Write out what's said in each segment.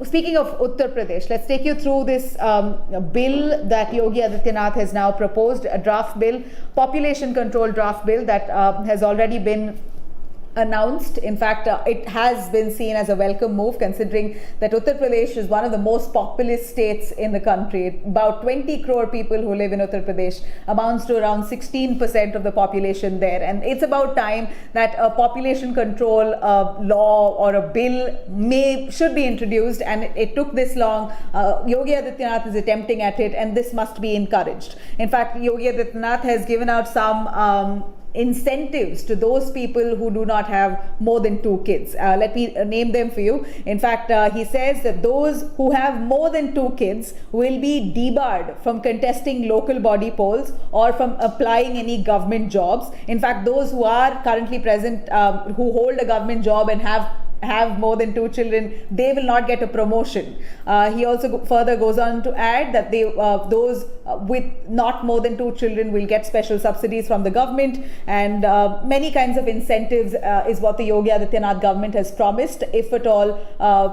Speaking of Uttar Pradesh, let's take you through this bill that Yogi Adityanath has now proposed, a draft bill, population control draft bill that has already been announced. In fact, it has been seen as a welcome move, considering that Uttar Pradesh is one of the most populous states in the country. About 20 crore people who live in Uttar Pradesh, amounts to around 16% of the population there. And it's about time that a population control law or a bill should be introduced, and it took this long. Yogi Adityanath is attempting at it, and this must be encouraged. In fact, Yogi Adityanath has given out some incentives to those people who do not have more than 2 kids. Let me name them for you. In fact, he says that those who have more than 2 kids will be debarred from contesting local body polls or from applying any government jobs. In fact, those who are currently present, who hold a government job and have more than 2 children, they will not get a promotion. He also further goes on to add that those with not more than 2 children will get special subsidies from the government, and many kinds of incentives is what the Yogi Adityanath government has promised if at all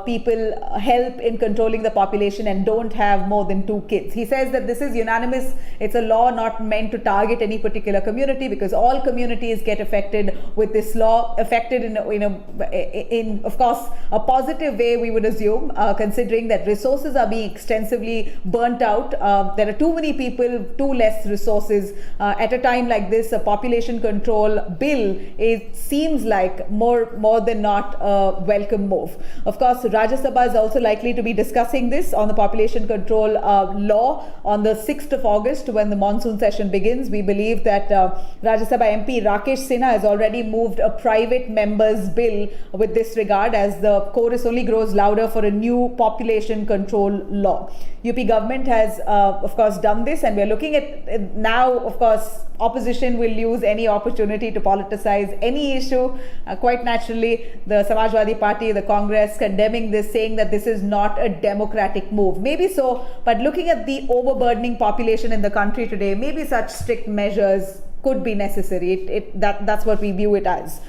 people help in controlling the population and don't have more than 2 kids. He says that this is unanimous. It's a law not meant to target any particular community, because all communities get affected with this law, affected in of course a positive way, we would assume, considering that resources are being extensively burnt out. There are too many people, too less resources. At a time like this, a population control bill, it seems like more than not a welcome move. Of course, Rajya Sabha is also likely to be discussing this on the population control law on the 6th of August when the monsoon session begins. We believe that Rajya Sabha MP Rakesh Sinha has already moved a private member's bill with this regard, as the chorus only grows louder for a new population control law. UP government has of course done this, and we are looking at now, of course, opposition will use any opportunity to politicize any issue. Quite naturally, the Samajwadi Party, the Congress, condemning this, saying that this is not a democratic move. Maybe so, but looking at the overburdening population in the country today, maybe such strict measures could be necessary. That's what we view it as.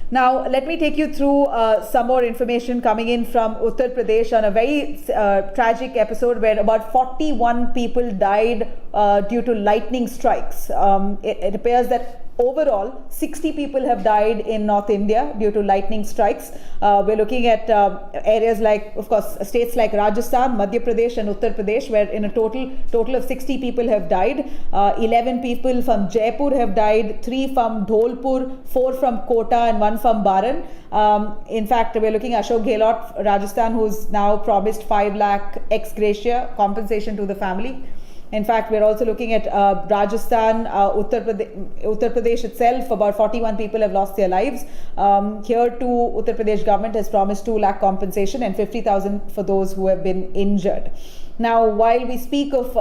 Now, let me take you through some more information coming in from Uttar Pradesh on a very tragic episode where about 41 people died due to lightning strikes. It appears that overall 60 people have died in North India due to lightning strikes. We're looking at areas like, of course, states like Rajasthan, Madhya Pradesh and Uttar Pradesh, where in a total of 60 people have died. 11 people from Jaipur have died, 3 from Dholpur, 4 from Kota and 1 from Baran. In fact, we're looking at Ashok Gehlot, Rajasthan, who's now promised 5 lakh ex gratia compensation to the family. In fact, we're also looking at Rajasthan, Uttar Pradesh itself. About 41 people have lost their lives. Here too, Uttar Pradesh government has promised 2 lakh compensation and 50,000 for those who have been injured. Now, while we speak of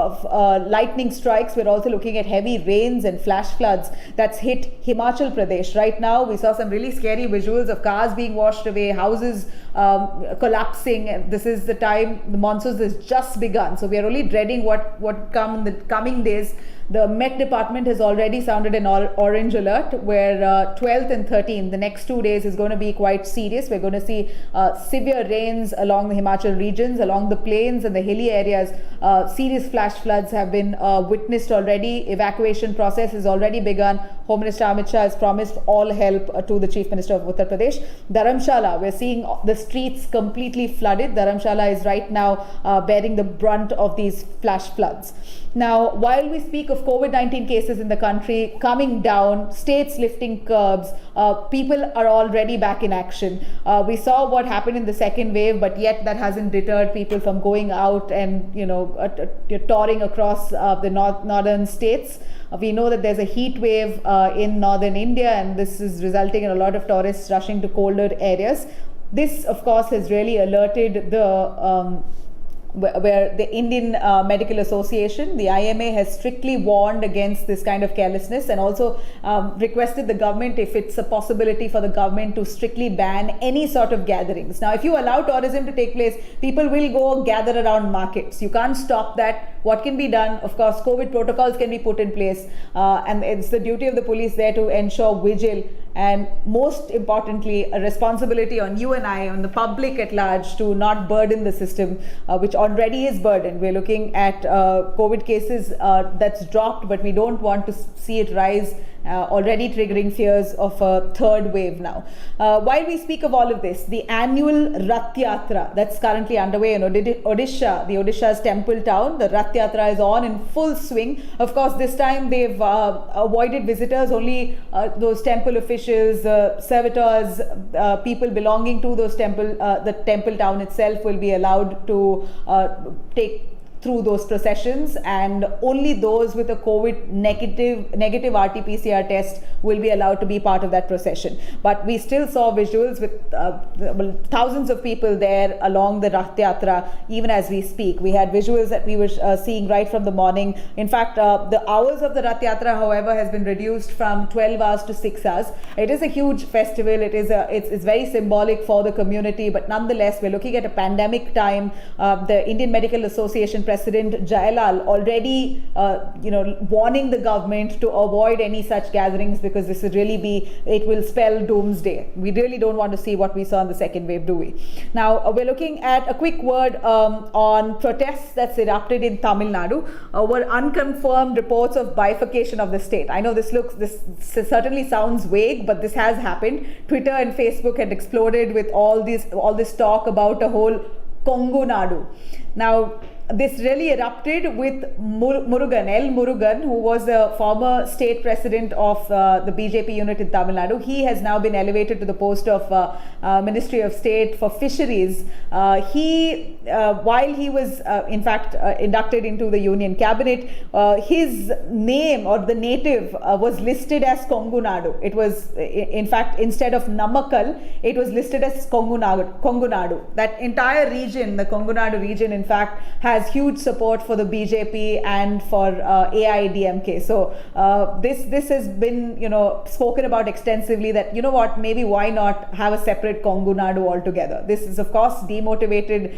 lightning strikes, we're also looking at heavy rains and flash floods that's hit Himachal Pradesh. Right now, we saw some really scary visuals of cars being washed away, houses collapsing. This is the time the monsoon has just begun. So we are only dreading what come in the coming days. The Met Department has already sounded an orange alert, where 12th and 13th, the next 2 days, is going to be quite serious. We're going to see severe rains along the Himachal regions, along the plains and the hilly areas. Serious flash floods have been witnessed already. Evacuation process has already begun. Home Minister Amit Shah has promised all help to the Chief Minister of Uttar Pradesh. Dharamshala, we're seeing the streets completely flooded. Dharamshala is right now bearing the brunt of these flash floods. Now, while we speak of COVID-19 cases in the country coming down, states lifting curbs, people are already back in action. We saw what happened in the second wave, but yet that hasn't deterred people from going out and, touring across the northern states. We know that there's a heat wave in northern India, and this is resulting in a lot of tourists rushing to colder areas. This, of course, has really alerted where the Indian Medical Association, the IMA, has strictly warned against this kind of carelessness, and also requested the government, if it's a possibility for the government, to strictly ban any sort of gatherings. Now, if you allow tourism to take place, people will go gather around markets. You can't stop that. What can be done? Of course, COVID protocols can be put in place, and it's the duty of the police there to ensure vigil, and most importantly, a responsibility on you and I, on the public at large, to not burden the system, which already is burdened. We're looking at COVID cases that's dropped, but we don't want to see it rise, already triggering fears of a third wave now. While we speak of all of this, the annual Rath Yatra that's currently underway in Odisha, the Odisha's temple town, the Rath Yatra is on in full swing. Of course, this time they've avoided visitors. Only those temple officials, servitors, people belonging to those the temple town itself will be allowed to take through those processions, and only those with a COVID negative RT-PCR test will be allowed to be part of that procession. But we still saw visuals with thousands of people there along the Rath Yatra even as we speak. We had visuals that we were seeing right from the morning. In fact, the hours of the Rath Yatra, however, has been reduced from 12 hours to 6 hours. It is a huge festival. It's very symbolic for the community, but nonetheless, we're looking at a pandemic time. The Indian Medical Association President Jailal already, warning the government to avoid any such gatherings, because this it will spell doomsday. We really don't want to see what we saw in the second wave, do we? Now, we're looking at a quick word on protests that's erupted in Tamil Nadu. Were unconfirmed reports of bifurcation of the state. I know this certainly sounds vague, but this has happened. Twitter and Facebook had exploded with all this talk about a whole Kongu Nadu. Now, this really erupted with Murugan, who was the former state president of the BJP unit in Tamil Nadu. He has now been elevated to the post of Ministry of State for Fisheries. While he was in fact inducted into the Union Cabinet, his name, or the native, was listed as Kongu Nadu. It was, in fact, instead of Namakkal, it was listed as Kongu Nadu. That entire region, the Kongu Nadu region, in fact, has huge support for the BJP and for AIDMK. So this has been spoken about extensively, that maybe why not have a separate Kongu Nadu altogether. This is of course demotivated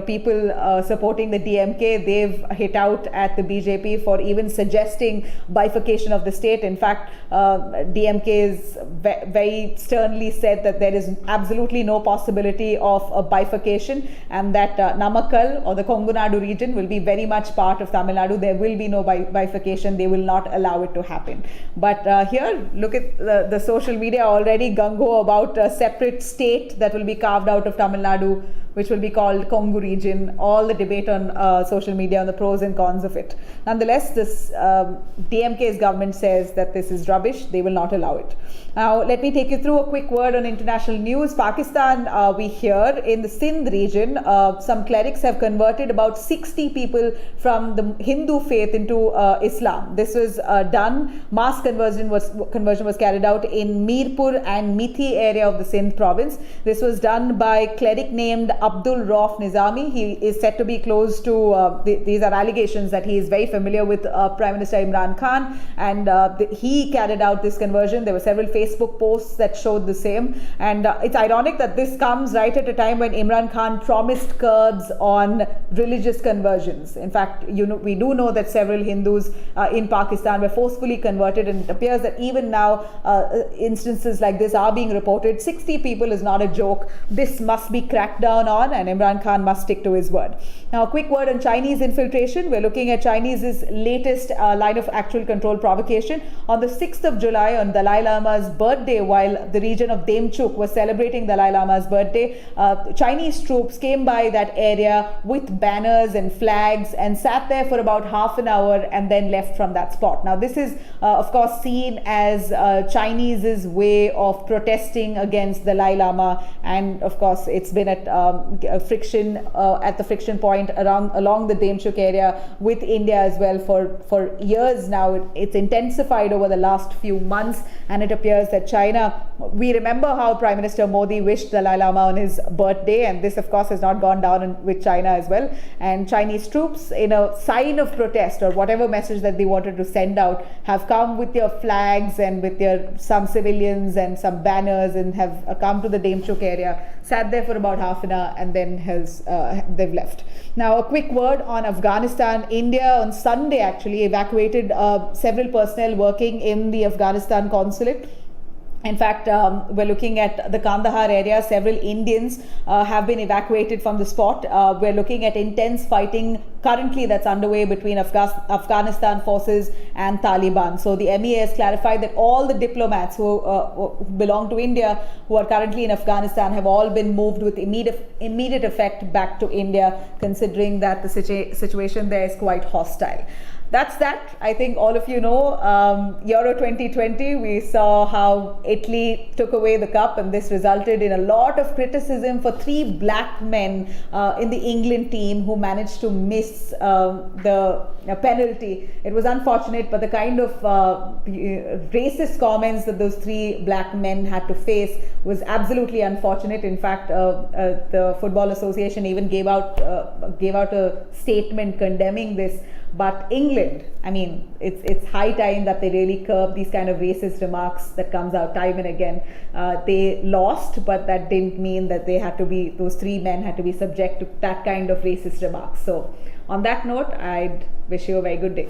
people supporting the DMK. They've hit out at the BJP for even suggesting bifurcation of the state. In fact, DMK is very sternly said that there is absolutely no possibility of a bifurcation, and that Namakkal, or the Kongu Nadu region, will be very much part of Tamil Nadu. There will be no bifurcation. They will not allow it to happen. But here, look at the social media already gung-ho about a separate state that will be carved out of Tamil Nadu, which will be called Kongu region. All the debate on social media on the pros and cons of it. Nonetheless, this DMK's government says that this is rubbish. They will not allow it. Now, let me take you through a quick word on international news. Pakistan, we hear in the Sindh region, some clerics have converted about 60 people from the Hindu faith into Islam. This was done. Mass conversion was carried out in Mirpur and Mithi area of the Sindh province. This was done by a cleric named Abdul Rauf Nizami. He is said to be close to, these are allegations that he is very familiar with Prime Minister Imran Khan, and he carried out this conversion. There were several Facebook posts that showed the same, and it's ironic that this comes right at a time when Imran Khan promised curbs on religious conversions. In fact, we do know that several Hindus in Pakistan were forcefully converted, and it appears that even now instances like this are being reported. 60 people is not a joke. This must be cracked down on, and Imran Khan must stick to his word. Now, a quick word on Chinese infiltration. We're looking at Chinese's latest line of actual control provocation. On the 6th of July, on Dalai Lama's birthday, while the region of Demchuk was celebrating Dalai Lama's birthday, Chinese troops came by that area with banners and flags and sat there for about half an hour and then left from that spot. Now, this is of course seen as Chinese's way of protesting against the Dalai Lama, and of course it's been at friction at the friction point along the Demchuk area with India as well for years now. It's intensified over the last few months, and it appears that China, we remember how Prime Minister Modi wished Dalai Lama on his birthday, and this of course has not gone down with China as well. well. And Chinese troops, in a sign of protest or whatever message that they wanted to send out, have come with their flags and with their some civilians and some banners, and have come to the Demchuk area, sat there for about half an hour, and then they've left. Now, a quick word on Afghanistan. India on Sunday actually evacuated several personnel working in the Afghanistan consulate. In fact, we're looking at the Kandahar area. Several Indians have been evacuated from the spot. We're looking at intense fighting currently that's underway between Afghanistan forces and Taliban. So the MEA has clarified that all the diplomats who belong to India, who are currently in Afghanistan, have all been moved with immediate effect back to India, considering that the situation there is quite hostile. That's that. I think all of you know, Euro 2020, we saw how Italy took away the cup, and this resulted in a lot of criticism for 3 black men in the England team who managed to miss the penalty. It was unfortunate, but the kind of racist comments that those 3 black men had to face was absolutely unfortunate. In fact, the Football Association even gave out a statement condemning this. But England, I mean, it's high time that they really curb these kind of racist remarks that comes out time and again. They lost, but that didn't mean that those 3 men had to be subject to that kind of racist remarks. So on that note, I'd wish you a very good day.